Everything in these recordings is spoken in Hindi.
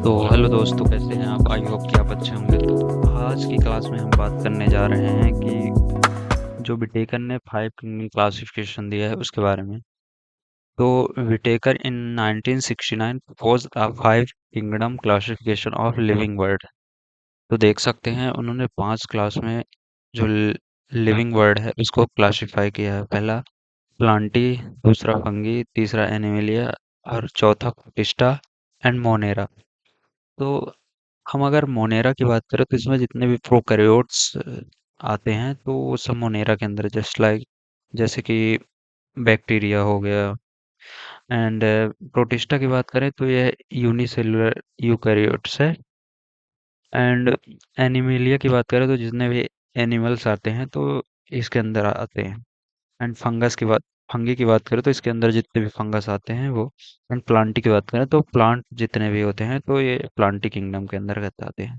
तो हेलो दोस्तों, कैसे हैं आप? आई होप कि आप अच्छे होंगे। तो आज की क्लास में हम बात करने जा रहे हैं कि जो विटेकर ने 5 किंगडम क्लासिफिकेशन दिया है उसके बारे में। तो Whittaker in 1969 propose a 5 kingdom classification of living word. तो देख सकते हैं उन्होंने 5 क्लास में जो लिविंग वर्ड है उसको क्लासिफाई किया है। पहला प्लांटी, दूसरा फंगी, तीसरा एनिमेलिया और चौथा प्रोटिस्टा एंड मोनेरा। तो हम अगर मोनेरा की बात करें तो इसमें जितने भी प्रोकैरियोट्स आते हैं तो वो सब मोनेरा के अंदर, जैसे कि बैक्टीरिया हो गया। एंड प्रोटिस्टा की बात करें तो यह यूनिसेलुलर यूकैरियोट्स है। एंड एनिमेलिया की बात करें तो जितने भी एनिमल्स आते हैं तो इसके अंदर आते हैं। एंड फंगी की बात करें तो इसके अंदर जितने भी फंगस आते हैं वो। एंड प्लांटी की बात करें तो प्लांट जितने भी होते हैं तो ये प्लांटी किंगडम के अंतर्गत आते हैं।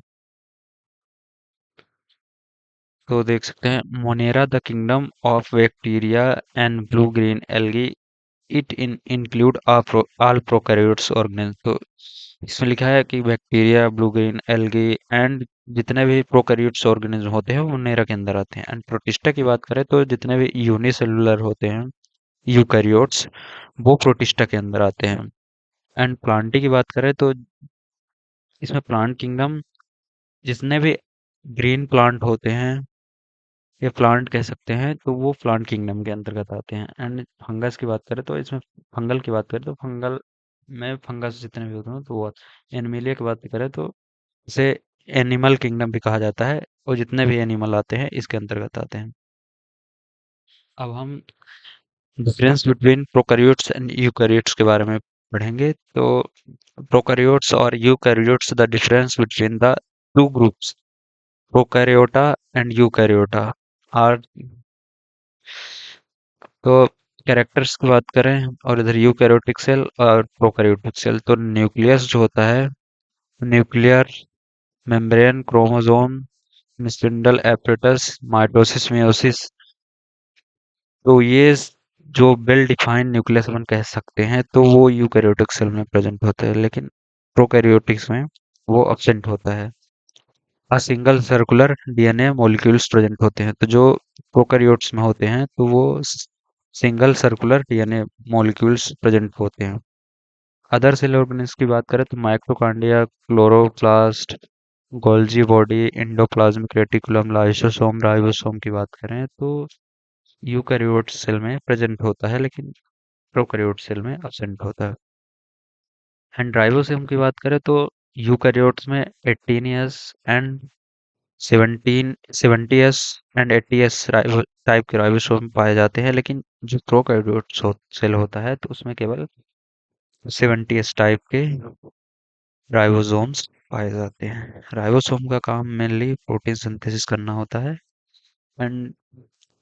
तो देख सकते हैं Monera the kingdom of bacteria and blue green algae, it in include all prokaryotes organism. तो इसमें लिखा है कि bacteria, blue green algae and जितने भी प्रोकैरियोट्स ऑर्गेनिज्म होते हैं वो मोनेरा के अंदर आते हैं। एंड प्रोटिस्टा की बात करें तो जितने भी यूनिसेलुलर होते हैं यूकैरियोट्स वो प्रोटिस्टा के अंदर आते हैं। एंड प्लांटी की बात करें तो इसमें प्लांट किंगडम जितने भी ग्रीन प्लांट होते हैं ये प्लांट कह सकते हैं तो वो प्लांट किंगडम के अंतर्गत आते हैं। एंड फंगस की बात करें तो इसमें फंगल की बात करें तो फंगल में फंगस जितने भी होते हैं तो वो। एनिमलिया की बात करें तो इसे एनिमल किंगडम भी कहा जाता है और जितने भी एनिमल आते हैं इसके अंतर्गत आते हैं। अब हम difference between prokaryotes and eukaryotes के बारे में पढ़ेंगे। तो प्रोकैरियोट्स और eukaryotes, the difference between the two groups prokaryota and eukaryota are. तो कैरेक्टर्स की बात करें और इधर यूकैरियोटिक सेल और प्रोकैरियोटिक सेल, तो न्यूक्लियस जो होता है, nuclear membrane, chromosome, spindle apparatus, mitosis, meiosis. तो ये जो वेल डिफाइंड न्यूक्लियस अपन कह सकते हैं तो वो यूकैरियोटिक सेल में प्रेजेंट होता है, लेकिन प्रोकैरियोटिक्स में वो अब्सेंट होता है। Single circular DNA molecules present होते हैं। तो जो प्रोकैरियोट्स में होते हैं तो वो single circular DNA molecules present होते हैं। अदर सेल ऑर्गेनिल्स की बात करें तो mitochondria, chloroplast, Golgi body, endoplasmic reticulum, lysosome, ribosome की बात करें तो यूकैरियोट सेल में प्रेजेंट होता है, लेकिन प्रोकैरियोट सेल में अब्सेंट होता है। एंड राइबोसोम की बात करें तो यूकैरियोट्स में 18S and 70S and 80S type के राइबोसोम पाए जाते हैं, लेकिन जो प्रोकैरियोट्स सेल होता है तो उसमें केवल 70S टाइप के राइबोसोम्स पाए जाते हैं। राइबोसोम का काम मेनली प्रोटीन सिंथेसिस करना होता है। एंड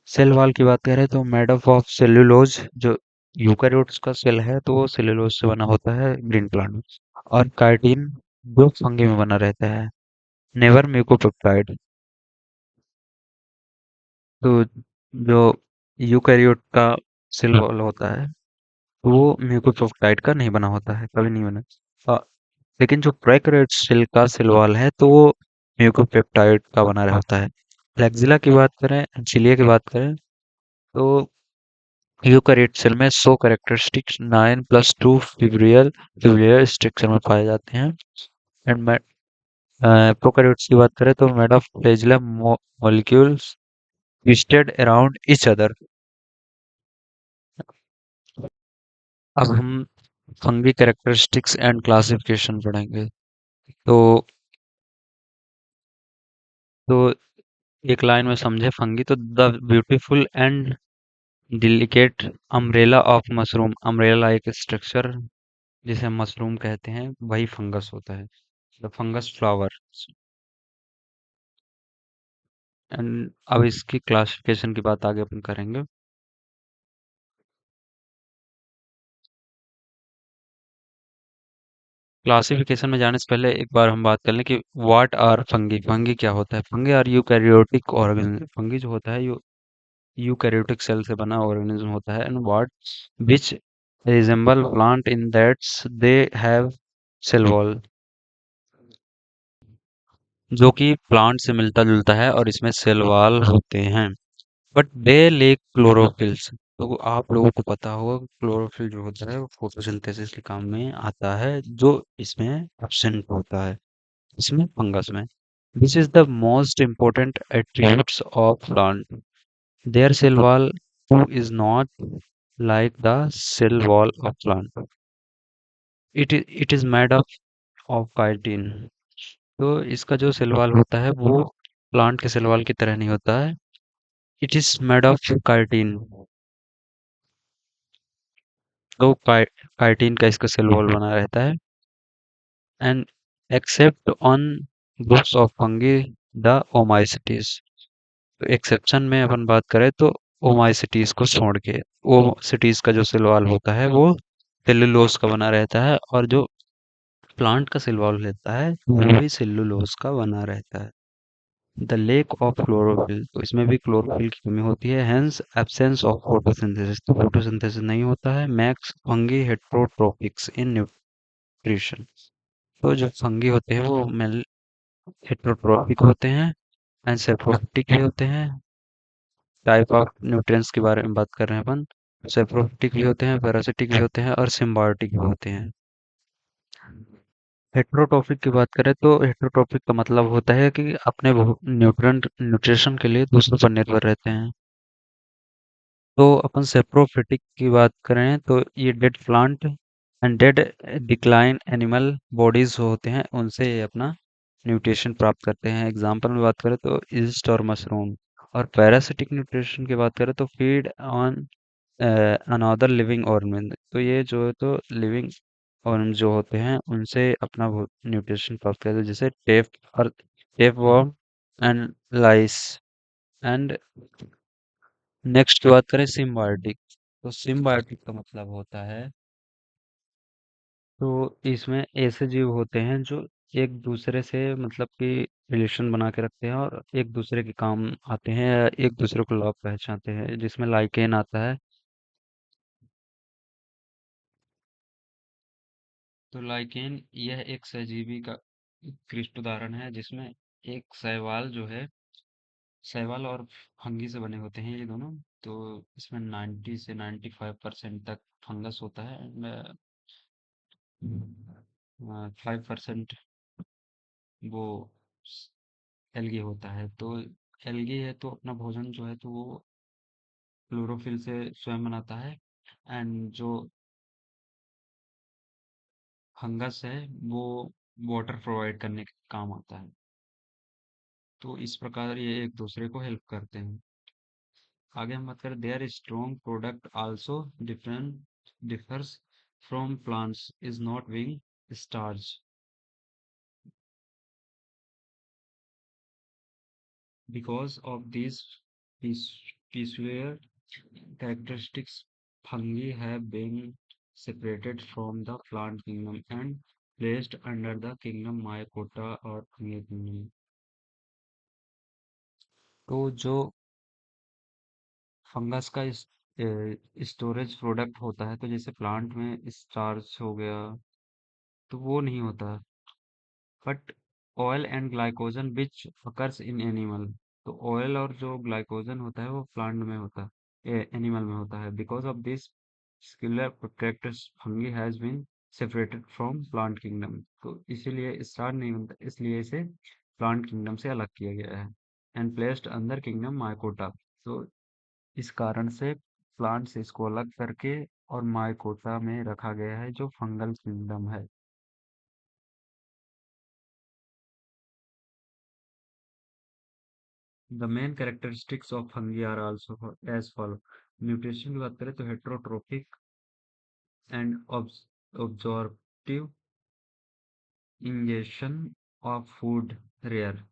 सेल वॉल की बात करें तो मेड अप ऑफ सेल्यूलोज। जो यूकैरियोट्स का सेल है तो वो सेल्यूलोज से बना होता है ग्रीन प्लांट में। और काइटिन जो फंगी में बना रहता है। Never mucopeptide. तो जो यूकैरियोट का सेल वॉल होता है वो म्यूकोपेप्टाइड का नहीं बना होता है, कभी नहीं बना। अ, लेकिन जो प्रोकैरियोट सेल का सेल वॉल है तो वो म्यूकोपेप्टाइड का बना रहता है। फ्लैक्सिला की बात करें, चिलिया की बात करें तो यूकैरियोट सेल में 100 कैरेक्टरिस्टिक्स 9+2 फिब्रियल स्ट्रक्चर में पाए जाते हैं। एंड प्रोकैरियोट्स की बात करें तो made of flagellum molecules twisted around each other. अब हम फंगी कैरेक्टरिस्टिक्स एंड क्लासिफिकेशन पढ़ेंगे। तो तो एक लाइन में समझे फंगी तो the beautiful and delicate umbrella of mushroom. Umbrella एक स्ट्रक्चर जिसे मशरूम कहते हैं वही फंगस होता है, द फंगस फ्लावर। एंड अब इसकी क्लासिफिकेशन की बात आगे अपन करेंगे। क्लासिफिकेशन में जाने से पहले एक बार हम बात कर लें कि व्हाट आर फंगी। फंगी क्या होता है? Fungi are eukaryotic organism. Fungi जो होता है यूकैरियोटिक सेल से बना ऑर्गेनिज्म होता है। And what which resemble plant in that's they have cell wall. जो कि प्लांट से मिलता जुलता है और इसमें सेल वॉल होते हैं, बट दे लेक क्लोरोफिल्स। तो आप लोगों को पता होगा क्लोरोफिल जो होता है वो फोटोसिंथेसिस के काम में आता है, जो इसमें एब्सेंट होता है इसमें फंगस में। This is the most important attributes of plant. Their cell wall too is not like the cell wall of plant. It is made up of chitin. तो इसका जो सेल वॉल होता है वो प्लांट के सेल वॉल की तरह नहीं होता है। It is made of chitin. तो काइटिन का इसका सेल वॉल बना रहता है। And except on groups of fungi the oomycetes. तो एक्सेप्शन में अपन बात करें तो ओमाइसिटीज को छोड़ के, ओमाइसिटीज का जो सेल वॉल होता है वो सेलुलोज का बना रहता है, और जो प्लांट का सेल वॉल रहता है वो भी सेलुलोज का बना रहता है। द लेक ऑफ क्लोरोफिल, तो इसमें भी क्लोरोफिल की कमी होती है, हेंस एब्सेंस ऑफ फोटोसिंथेसिस। तो फोटोसिंथेसिस नहीं होता है। Max fungi heterotrophics in nutrition. तो जो फंगी होते हैं वो मेल हेट्रोट्रोपिक होते हैं एंड सेप्रोफिटिक भी होते हैं। टाइप ऑफ न्यूट्रिएंट्स के बारे में बात कर रहे हैं अपन। सेप्रोफिटिक भी होते हैं, पैरासिटिक भी होते हैं और सिम्बायोटिक भी होते हैं। हेट्रोट्रोपिक की बात करें तो हेट्रोट्रोपिक का मतलब होता है कि अपने न्यूट्रंट न्यूट्रिशन के लिए दूसरों पर निर्भर रहते हैं। तो अपन सेप्रोफिटिक की बात करें तो ये dead plant and dead decline animal bodies होते हैं, उनसे ये अपना न्यूट्रिशन प्राप्त करते हैं। एग्जांपल में बात करें तो ईस्ट और मशरूम। और पैरासिटिक न्यूट्रिशन की बात करें तो feed on another living organism. तो ये जो है तो लिविंग ऑर्गेनिज्म जो होते हैं उनसे अपना न्यूट्रिशन प्राप्त करते हैं, जैसे tape worm and lice. And next की बात करें सिम्बायोटिक। तो सिम्बायोटिक का मतलब होता है, तो इसमें ऐसे जीव होते हैं जो एक दूसरे से मतलब कि रिलेशन बना के रखते हैं और एक दूसरे के काम आते हैं या एक दूसरे को लाभ पहुंचाते हैं, जिसमें लाइकेन आता है। तो लाइकेन यह एक सहजीवी का उत्कृष्ट उदाहरण है, जिसमें एक शैवाल जो है, शैवाल और फंगी से बने होते हैं ये दोनों। तो इसमें 90 से 95% तक फंगस होता है एंड 5% वो एल्गी होता है। तो एल्गी है तो अपना भोजन जो है तो वो क्लोरोफिल से स्वयं बनाता है, एंड जो फंगस है वो वाटर प्रोवाइड करने के काम आता है। तो इस प्रकार ये एक दूसरे को हेल्प करते हैं। आगे हम बात करें, their strong product also different differs from plants is not being starch. Because of these peculiar characteristics, fungi have been separated from the plant kingdom and placed under the kingdom Mycota और fungi kingdom। तो जो फंगस का स्टोरेज प्रोडक्ट होता है, तो जैसे प्लांट में स्टार्च हो गया तो वो नहीं होता, but oil and glycogen which occurs in animal. तो ऑयल और जो ग्लाइकोजन होता है वो प्लांट में होता है, एनिमल में होता है। Because of this scaler protectors fungi has been separated from plant kingdom. तो इसीलिए स्टार नहीं बनता, इसलिए इसे प्लांट किंगडम से अलग किया गया है एंड प्लेस्ड अंदर किंगडम माइकोटा। तो इस कारण से प्लांट से इसको अलग करके और माइकोटा में रखा गया है जो फंगल किंगडम है। The main characteristics of fungi are also as follow। Nutrition की बात करें तो heterotrophic and absorptive, ingestion of food rare.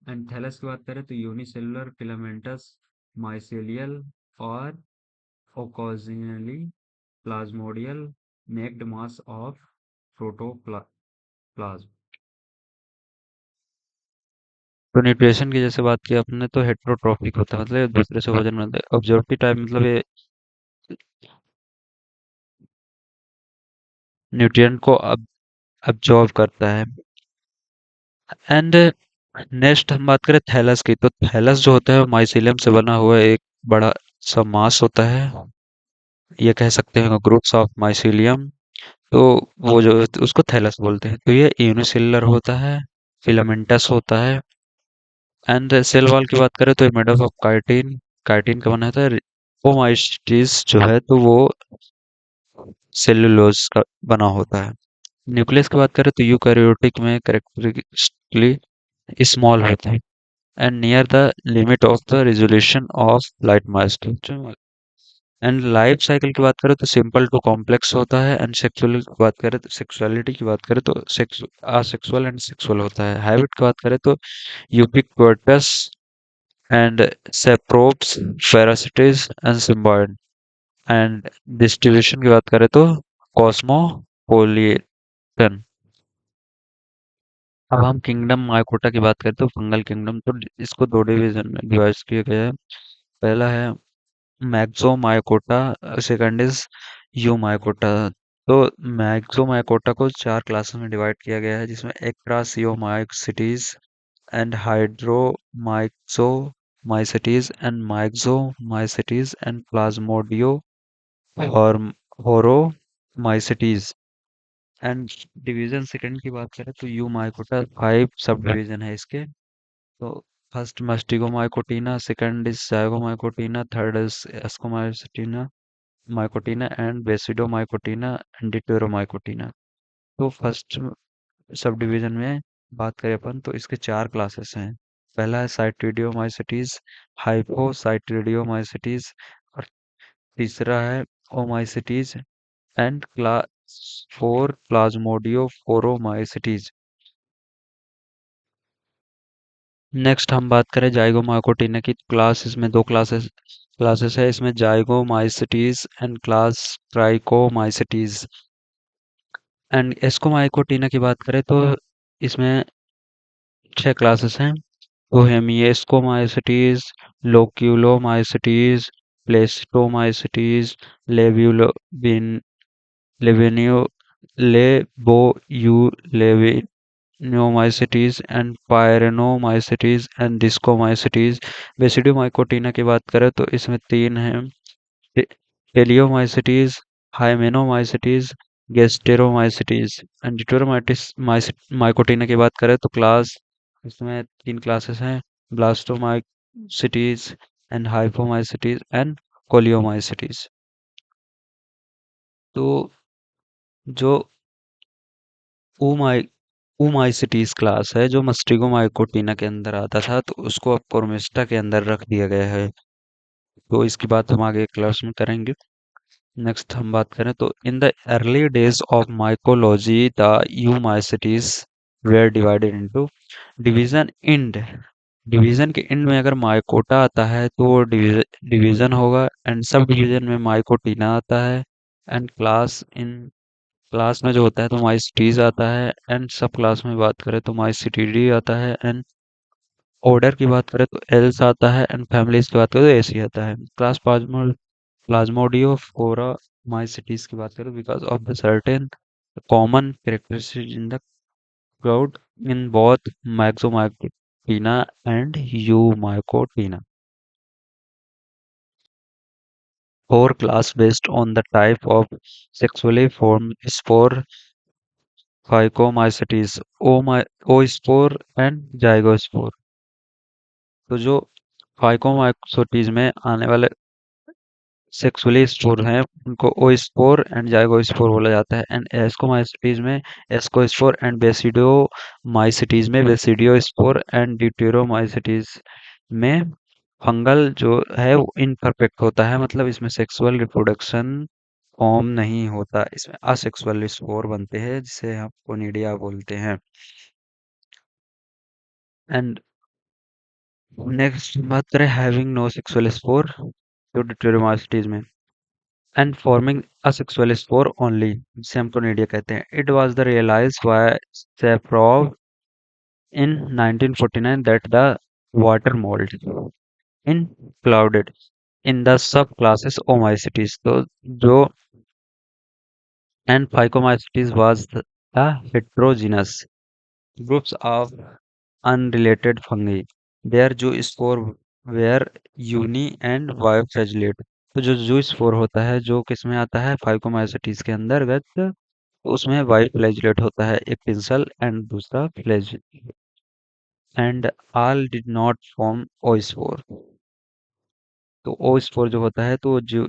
And thallus की बात करें तो यूनिसेलुलर फिलामेंटस माइसेलियल और occasionally plasmodial naked mass of protoplasm. तो न्यूट्रिशन की जैसे बात की आपने तो हेट्रोट्रोपिक होता है, मतलब ये दूसरे से भोजन मिलता है। ऑब्जर्वेटिव टाइप मतलब ये न्यूट्रिएंट को अब absorb करता है। एंड नेक्स्ट हम बात करें थैलस की, तो थैलस जो होता है माइसीलियम से बना हुआ एक बड़ा सा मास होता है, ये कह सकते हैं ग्रुप्स ऑफ माइसीलियम। तो वो जो उसको थैलस बोलते हैं। तो ये यूनिसेलुलर होता है, फिलामेंटस होता है। एंड सेल वॉल की बात करें तो ये मेड ऑफ काइटिन, काइटिन का बना होता है। ओमाइस्टिस जो है तो वो सेलुलोज का बना होता है। न्यूक्लियस की बात करें तो यूकैरियोटिक में कैरेक्टरिस्टिकली स्मॉल होता है and near the limit of the resolution of light microscope. And life cycle की बात करें तो सिंपल टू कॉम्प्लेक्स होता है। एंड सेक्सुअल की बात करें तो सेक्सुअलिटी की बात करें तो सेक्स असेक्सुअल एंड सेक्सुअल होता है। हैबिट की बात करें तो ubiquitous and saprobes, parasites and symbiote. And distribution की बात करें तो कॉस्मोपोलिटन। अब हम किंगडम माइकोटा की बात करें तो फंगल किंगडम, तो इसको दो डिवीजन में डिवाइड किया गया है। पहला है मैक्सोमाइकोटा, सेकंड इज यूमाइकोटा। तो मैक्सोमाइकोटा को चार क्लासेस में डिवाइड किया गया है, जिसमें एक्रासियोमाइसिटीज एंड हाइड्रोमाइक्सोमाइसिटीज एंड माइक्सोमाइसिटीज एंड प्लाज्मोडियो और होरोमाइसिटीज। एंड डिवीजन सेकंड की बात करें तो यूमाइकोटा फाइव सब डिवीजन है इसके। तो first mastigomycotina, second is zygomycotina, third is ascomycetina mycotina and basidiomycotina and deuteromycotina. तो फर्स्ट सब डिवीजन में बात करें अपन तो इसके चार क्लासेस हैं। पहला है साइटिडियोमाइसिटीज, हाइपोसाइटिडियोमाइसिटीज, और तीसरा है oomycetes and class four plasmodiophoromycetes. Next हम बात करें जाइगोमाइकोटिना की, क्लास इसमें दो क्लासेस क्लासेस है इसमें, जाइगोमाइसिटीज एंड क्लास ट्राइकोमाइसिटीज। एंड एस्कोमाइकोटिना की बात करें तो इसमें छह क्लासेस हैं। तो हेमिएस्कोमाइसिटीज, लोक्यूलोमाइसिटीज, प्लेस्टोमाइसिटीज, लेब्यूलोबिन लेवेनियो लेबोयूलेविनियोमाइसिटीज एंड पायरेनोमाइसिटीज एंड डिस्कोमाइसिटीज। बेसिडियोमाइकोटिना की बात करें तो इसमें तीन हैं, टेलियोमाइसिटीज, हाइमेनोमाइसिटीज, गेस्टेरोमाइसिटीज। एंड डिटरोमाइटिस माइकोटिना की बात करें तो क्लास इसमें तीन क्लासेस हैं, ब्लास्टोमाइसिटीज एंड हाइपोमाइसिटीज एंड कोलियोमाइसिटीज। तो जो ओमाइ ओमाइसिटीज क्लास है जो मस्टिगोमाइकोटिना के अंदर आता था, तो उसको अब कोर्मिस्टा के अंदर रख दिया गया है। तो इसकी बात हम आगे क्लास में करेंगे। नेक्स्ट हम बात करें तो in the early days of mycology the eumycetes were divided into division इंड। डिवीजन के इंड में अगर माइकोटा आता है तो वो डिवीजन होगा, एंड सब डिवीजन में माइकोटिना आता है। एंड क्लास में जो होता है तो माइसिटीज आता है, एंड सब क्लास में बात करें तो माइसिटीडी आता है। एंड ऑर्डर की बात करें तो एल्स आता है, एंड फैमिलीज की बात करें तो एसी आता है। क्लास प्लाज्मोडियो फोरा माइसिटीज की बात करें because of the certain common characteristic in the crowd in both myxomycotina and eumycotina. Four class based on the type of sexually formed spore, phycomycetes, oospore and zygospore. तो जो फाइकोमाइसिटीज में आने वाले सेक्सुअली स्पोर हैं उनको ओस्पोर एंड जाइगोस्पोर बोला जाता है। एंड एस्कोमाइसिटीज में एस्कोस्पोर एंड बेसिडियोमाइसिटीज में बेसिडियोस्पोर एंड ड्यूटेरोमाइसिटीज में फंगल जो है वो इनपरफेक्ट होता है, मतलब इसमें सेक्सुअल रिप्रोडक्शन फॉर्म नहीं होता, इसमें असेक्सुअल स्पोर बनते हैं जिसे हम कोनिडिया बोलते हैं। एंड नेक्स्ट बात करें हैविंग नो सेक्सुअल स्पोर तो डिप्लोमासिटीज में and forming asexual spore only, जिसे हम कोनिडिया कहते हैं। It was the realise by Sefrov in 1949 that the water mould included in the subclasses Omycetes. तो जो and Phycomycetes was the heterogeneous groups of unrelated fungi. Their zoospore were uni and bioflagellate. तो जो zoospore होता है जो किस में आता है फाइकोमाइसीटीज के अंतर्गत, तो उसमें बायोफ्लैजिलेट होता है एक टिंसल एंड दूसरा fledge, and all did not form oospore. तो oospore जो होता है तो जो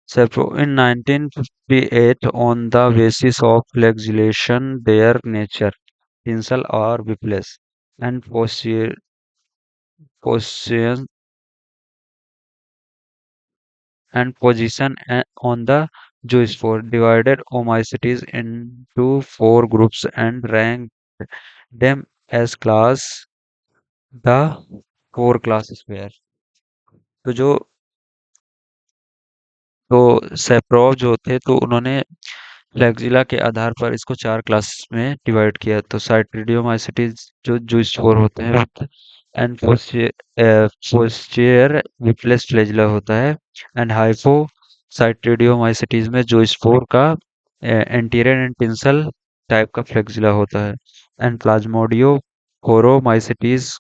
Sappho in 1958 on the basis of legislation their nature, tinsel or whiplash, and position on the zoospore divided Omycetes into four groups and ranked them as class. The four classes were, तो जो तो सेप्रोव जो थे तो उन्होंने फ्लैगेला के आधार पर इसको चार क्लासेस में डिवाइड किया। तो साइट्रिडियोमाइसिटीज जो जूस्पोर होते हैं, एंड फोस्टियर विप्लेस फ्लैगेला होता है, एंड हाइपो साइट्रिडियोमाइसिटीज में जूस्पोर का एंटीरियर एंड टिंसल टाइप का फ्लैगेला होता है, and plasmodiophoromycetes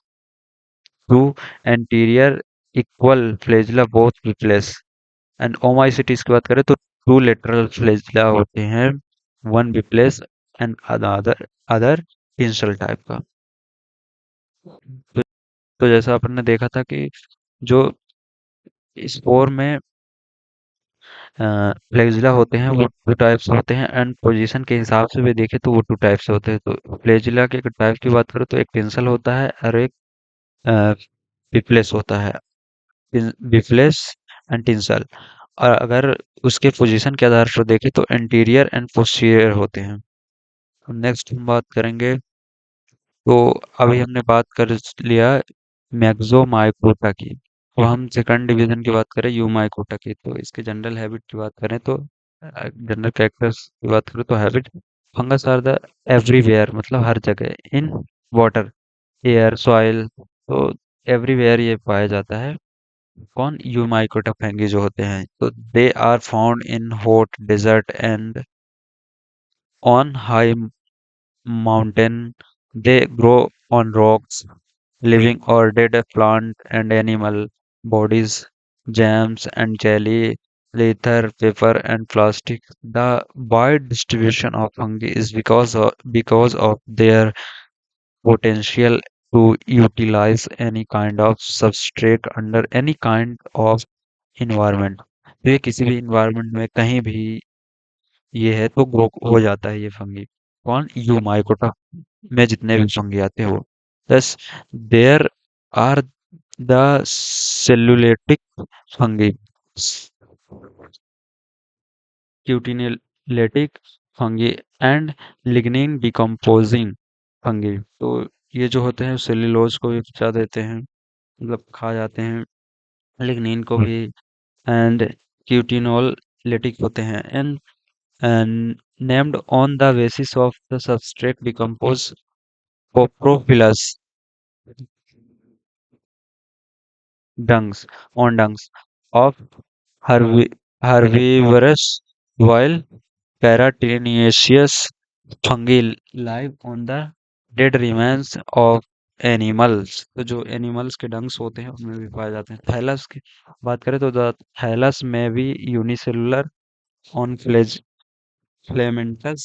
two anterior equal flagella both whiplash, and oomycetes की बात करें तो टू लेटरल फ्लैजिला होते हैं, one whiplash and other tinsel type का। तो, तो जैसा अपन ने देखा था कि जो स्पोर में फ्लैजिला होते हैं वो टू टाइप्स होते हैं, एंड पोजीशन के हिसाब से भी देखें तो वो टू टाइप्स होते हैं। तो फ्लैजिला के टाइप की बात करें तो एक टिंसल होता है और एक बिप्लेस होता है, बिप्लेस एंड टिंसल। और अगर उसके पोजीशन के आधार पर देखें तो एंटीरियर एंड पोस्टीरियर होते हैं। नेक्स्ट हम बात करेंगे, तो अभी हमने बात कर लिया मैक्सोमाइकोटा की। तो हम सेकंड डिवीजन की बात करें यूमाइकोटा की, तो इसके जनरल हैबिट की बात करें तो जनरल कैरेक्टर्स की बात करें तो habit, fungus are the everywhere, मतलब हर जगह, इन वाटर, एयर, सॉइल, तो एवरीवेयर ये पाया जाता है। कौन? यूमाइकोटा फंगी जो होते हैं, तो they are found in hot desert and on high mountain. They grow on rocks, living or dead plant and animal bodies, jams and jelly, leather, paper and plastic. The wide distribution of fungi is because of their potential to utilize any kind of substrate under any kind of environment. तो ये किसी भी environment में कहीं भी ये है तो ग्रो हो जाता है ये फंगी। कौन? यूमाइकोटा में जितने भी फंगी आते हैं वो। Thus there are the cellulolytic fungi, cutinolytic fungi and lignin decomposing fungi. तो ये जो होते हैं सेल्यूलोज को भी पचा देते हैं, मतलब खा जाते हैं, लिग्निन को भी, एंड क्यूटिनोलेटिक होते हैं, and named on the basis of the substrate decompose coprophilous dungs of herbivorous, while paratenaceous fungi live on the dead remains of animals. तो जो एनिमल्स के डंग्स होते हैं उनमें भी पाए जाते हैं। थैलस की बात करें तो द थैलस में भी unicellular on filamentous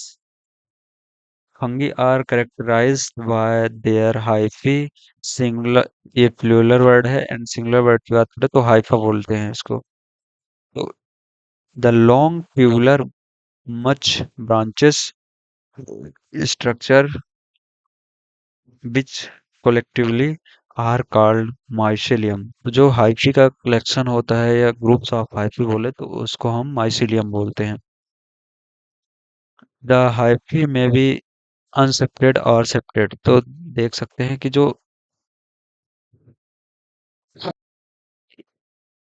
fungi are characterized by their hyphae, singular, ये प्लूरल वर्ड है, एंड सिंगुलर वर्ड की बात करें तो हाइफा बोलते हैं इसको। तो the long tubular much branches structure which collectively are called mycelium. तो जो हाइफी का कलेक्शन होता है या ग्रुप्स ऑफ हाइफी बोले तो उसको हम माइसेलियम बोलते हैं। द हाइफी में भी अनसेप्टेड और सेप्टेड, तो देख सकते हैं कि जो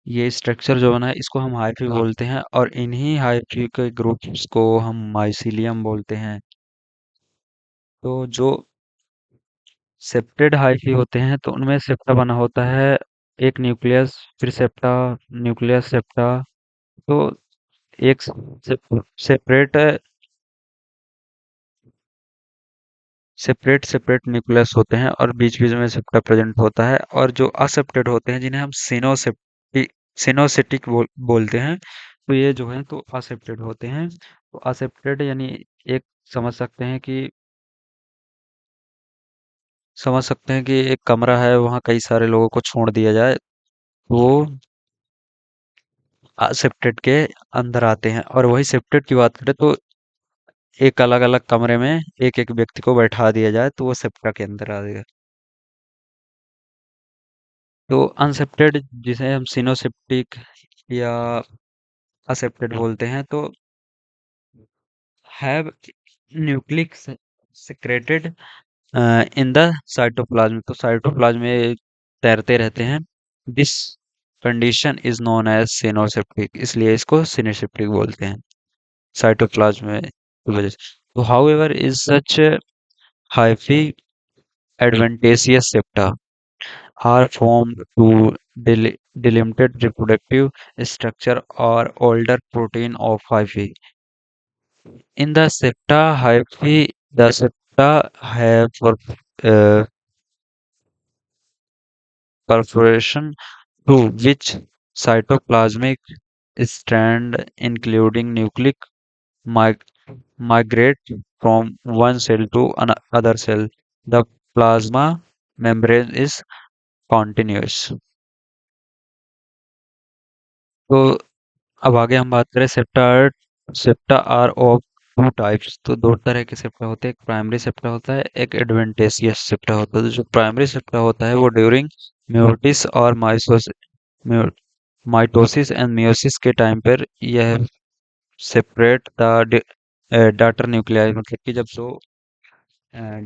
ये स्ट्रक्चर जो बना है इसको हम हाइफी बोलते हैं, और इन्हीं हाइफी के ग्रुप्स को हम माइसीलियम बोलते हैं। तो जो सेप्टेड हाइफी होते हैं तो उनमें सेप्टा बना होता है, एक न्यूक्लियस, फिर सेप्टा, न्यूक्लियस, सेप्टा। तो एक सेपरेट सेपरेट सेपरेट न्यूक्लियस होते हैं और बीच बीच में सेप्टा प्रेजेंट होता है, और जो असेप्टेड होते हैं जिन्हें हम सिनोसिटिक बोलते हैं, तो ये जो है तो असेप्टेड होते हैं। तो असेप्टेड यानी एक समझ सकते हैं कि समझ सकते हैं कि एक कमरा है, वहाँ कई सारे लोगों को छोड़ दिया जाए, तो वो सेप्टेड के अंदर आते हैं। और वही सेप्टेड की बात करें तो एक अलग अलग कमरे में एक एक व्यक्ति को बैठा दिया जाए तो वो सेप्टा के अंदर आ जाएगा। तो अनसेप्टेड जिसे हम सिनोसेप्टिक या असेप्टेड बोलते हैं, तो have nuclei scattered in the cytoplasm, तो साइटोप्लाज्म में तैरते रहते हैं। This condition is known as coenocytic, इसलिए इसको सिनोसेप्टिक बोलते हैं साइटोप्लाज्म में की वजह से। तो however is such hyphae advantageous septa are formed to delimited reproductive structure or older protein of hyphae. In the septa hyphae, the septa have uh, perforation through which cytoplasmic strand, including nucleic, mig- migrate from one cell to another cell. The plasma membrane is continuous. तो अब आगे हम बात करें septa. Septa are of two types, तो दो तरह के सेप्टा होते हैं, एक प्राइमरी सेप्टा होता है, एक एडवेंटेशियस सेप्टा होता है। तो जो प्राइमरी सेप्टा होता है वो ड्यूरिंग म्योटिस और माइटोसिस एंड मियोसिस के टाइम पर यह सेपरेट द डाटर न्यूक्लियाई, मतलब कि जब जो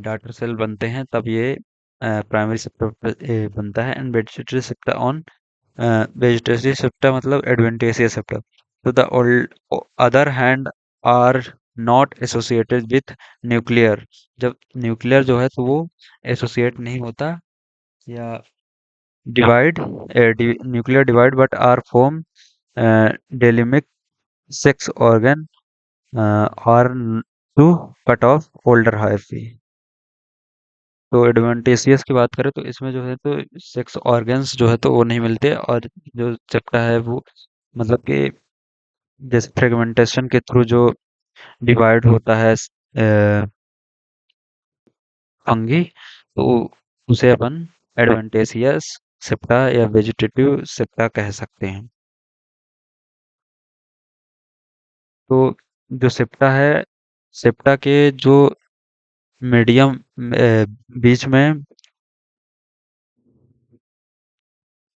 डाटर सेल बनते हैं तब ये प्राइमरी सेप्टा बनता है। And vegetative septa on vegetative septa मतलब एडवेंटेशियस सेप्टा। तो the other hand are not associated with nuclear, जब न्यूक्लियर जो है तो वो एसोसिएट नहीं होता या divide nuclear divide, but are form delimit sex organ और to cut off older hyphae. तो एडवेंटेशियस की बात करें तो इसमें जो है तो सेक्स ऑर्गन्स जो है तो वो नहीं मिलते, और जो चपटा है वो मतलब कि जैसे फ्रेगमेंटेशन के थ्रू जो डिवाइड होता है फंगी, तो उसे अपन एडवेंटेशियस सेप्टा या वेजिटेटिव सेप्टा कह सकते हैं। तो जो सेप्टा है, सेप्टा के जो मीडियम बीच में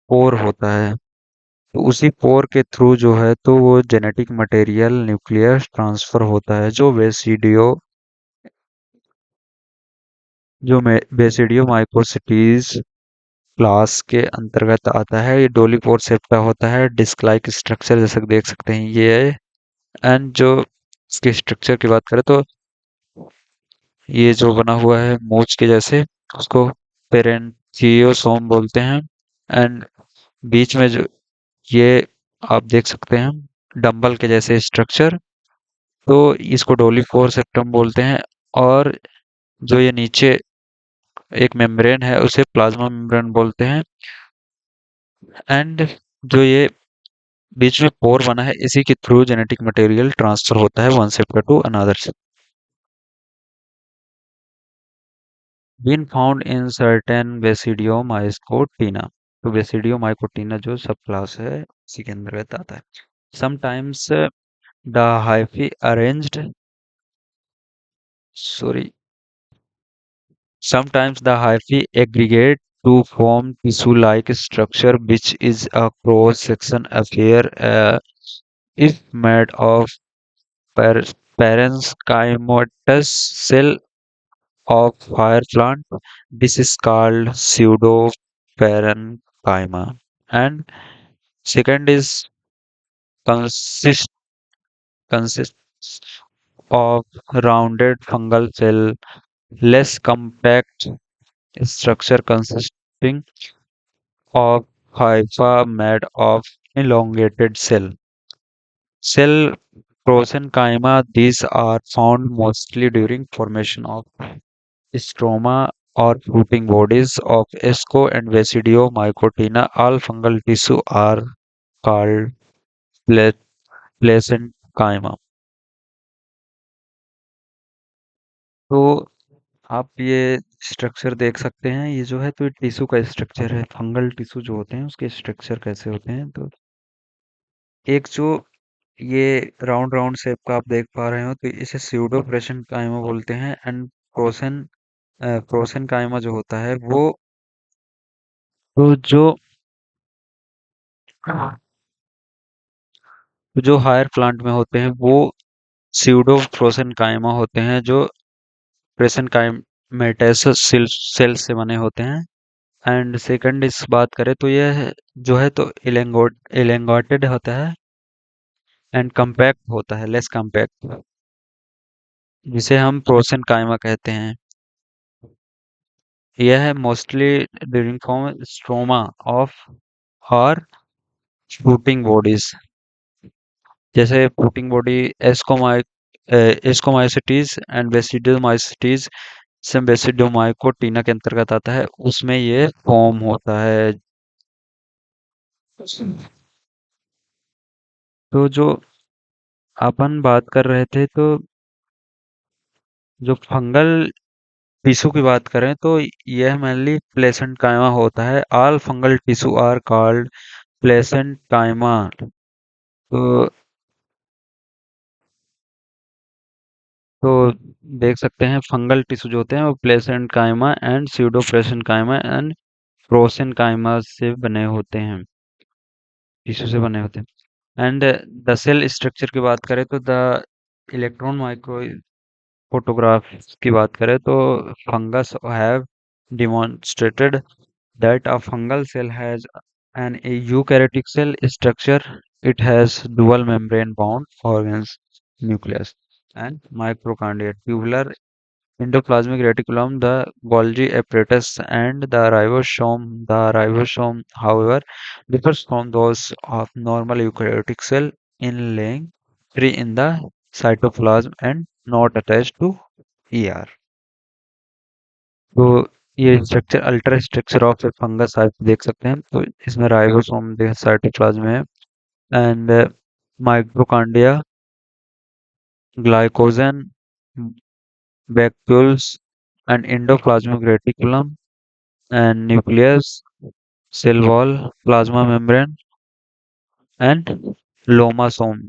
पोर होता है, तो उसी पोर के थ्रू जो है तो वो जेनेटिक मटेरियल न्यूक्लियस ट्रांसफर होता है, जो बेसिडियो माइकोसिटीज क्लास के अंतर्गत आता है। ये डोलीपोर सेप्टा होता है, डिस्क लाइक स्ट्रक्चर जैसे कि देख सकते हैं ये है। एंड जो इसके स्ट्रक्चर की बात करें तो ये जो बना हुआ है मूंछ के जैसे, उसको पेरेंचियोसोम बोलते हैं। एंड बीच में जो ये आप देख सकते हैं डंबल के जैसे स्ट्रक्चर, तो इसको डोलीफोर सेप्टम बोलते हैं। और जो ये नीचे एक मेम्ब्रेन है उसे प्लाज्मा मेम्ब्रेन बोलते हैं। एंड जो ये बीच में पोर बना है, इसी के थ्रू जेनेटिक मटेरियल ट्रांसफर होता है one septa to another septa. Been found in certain basidiomycotina, तो बेसिडियोमाइकोटिना जो सब क्लास है इसी के अंतर्गत आता है। Sometimes the hyphae arranged sorry sometimes the hyphae aggregate to form tissue-like structure, which is a cross-section affair. If made of par- parenchymatous cell of fire plant, this is called pseudoparenchyma. And second is consist consists of rounded fungal cell, less compact structure consisting of hypha made of elongated cell. Cell prosenchyma, these are found mostly during formation of stroma or fruiting bodies of Esco and Basidio mycotina. All fungal tissue are called pla- placentkima. तो आप ये स्ट्रक्चर देख सकते हैं, ये जो है तो टिश्यू का स्ट्रक्चर है। फंगल टिश्यू जो होते हैं उसके स्ट्रक्चर कैसे होते हैं, तो एक जो ये राउंड राउंड शेप का आप देख पा रहे हो, तो इसे स्यूडो प्रेशन काइमा बोलते हैं। एंड प्रोसन प्रोसन काइमा जो होता है वो, तो जो हायर प्लांट में होते हैं वो स्यूडो प्रोसन काइमा होते हैं, जो प्रेसन काइमेटस सेल से बने होते हैं। एंड सेकंड इस बात करें तो यह जो है तो इलेंगोटेड होता है एंड कम्पैक्ट होता है, लेस कम्पैक्ट, जिसे हम प्रोसन काइमा कहते हैं। यह है mostly during from stroma of और फ्रूटिंग बॉडीज, जैसे fruiting body ascomycetes and basidiomycetes से बेसिडोमाइकोटीना के अंतर्गत आता है, उसमें ये फॉर्म होता है। तो जो अपन बात कर रहे थे, तो जो फंगल टिश्यू की बात करें तो यह मेनली प्लेसेंट कायमा होता है। All fungal tissue are called प्लेसेंट कायमा। तो तो देख सकते हैं फंगल टिश्यू जो होते हैं वो प्लेसेंट कायमा एंड स्यूडो प्लेसेंट कायमा एंड प्रोसेन कायमा से बने होते हैं, टिश्यू से बने होते हैं। एंड द सेल स्ट्रक्चर की बात करें तो द इलेक्ट्रॉन माइक्रो फोटोग्राफ की बात करें तो fungus have demonstrated that a fungal cell has an eukaryotic cell structure. It has dual membrane bound organs, nucleus, and mitochondria, tubular endoplasmic reticulum, the Golgi apparatus, and the ribosome. The ribosome, however, differs from those of normal eukaryotic cell in laying free in the cytoplasm and not attached to ER. तो ये structure ultra structure of fungus आप देख सकते हैं, तो इसमें राइबोसोम साइटोप्लाज्म है and mitochondria, glycogen, vacuoles and endoplasmic reticulum and nucleus, cell wall, plasma membrane and lomasome.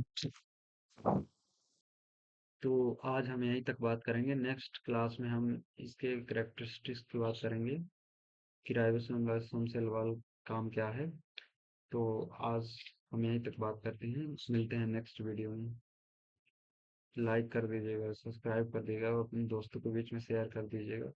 तो आज हम यहीं तक बात करेंगे। नेक्स्ट क्लास में हम इसके कैरेक्टरिस्टिक्स की बात करेंगे कि राइबोसोम लाइसोसोम सेल वॉल काम क्या है। तो आज हम यहीं तक बात करते हैं, मिलते हैं नेक्स्ट वीडियो में। लाइक कर दीजिएगा, सब्सक्राइब कर दीजिएगा और अपने दोस्तों के बीच में शेयर कर दीजिएगा।